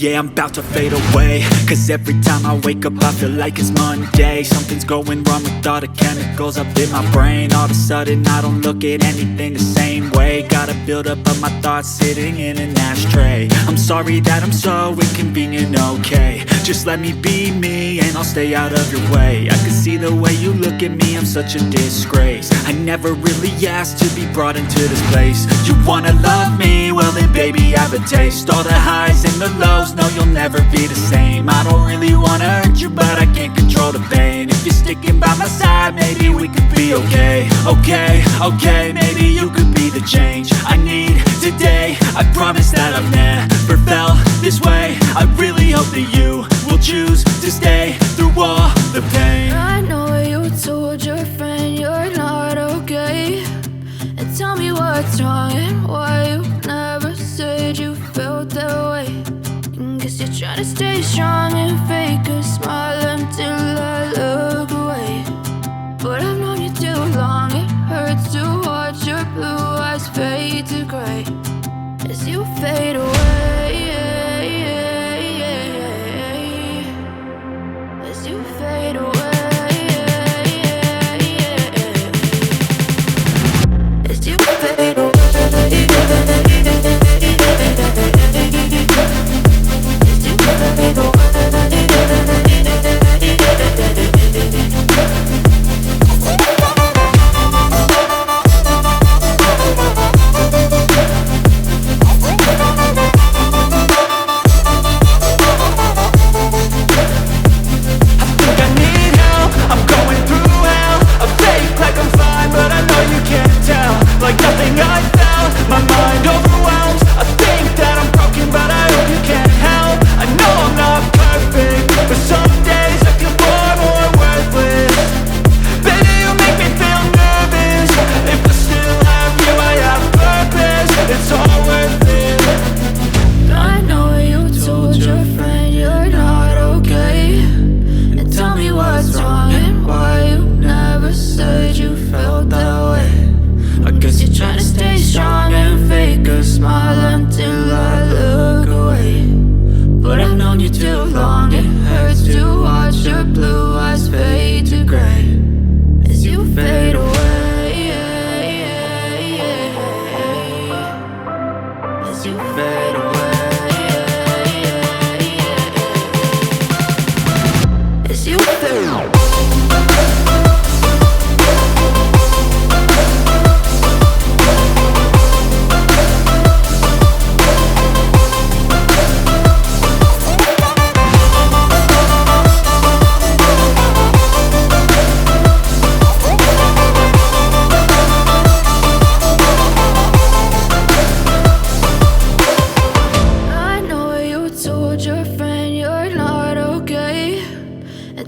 yeah, I'm about to fade away. Cause every time I wake up I feel like it's Monday. Something's going wrong with all the chemicals up in my brain. All of a sudden I don't look at anything the same way. Gotta build up of my thoughts sitting in an ashtray. I'm sorry that I'm so inconvenient, okay. Just let me be me and I'll stay out of your way. I can see the way you look at me, I'm such a disgrace. I never really asked to be brought into this place. You wanna love me? Well then baby, have a taste. All the highs and the lows, no you'll never be the same. I don't really wanna hurt you, but I can't control the pain. If you're sticking by my side, maybe we could be okay. Okay, maybe you could be the change I need today. I promise that I've never felt this way. I really hope that you will choose to stay through all the pain. I know you told your friend you're not okay, and tell me what's wrong and why you never said you felt that way. Guess you're trying to stay strong and fake a smile until I look away. But I've known you too long, it hurts to watch your blue eyes fade to gray as you fade away. As you fade away. As you fade away.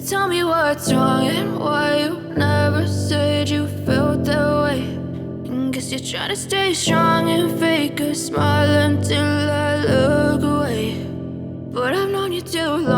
Tell me what's wrong and why you never said you felt that way. Guess you're trying to stay strong and fake a smile until I look away. But I've known you too long.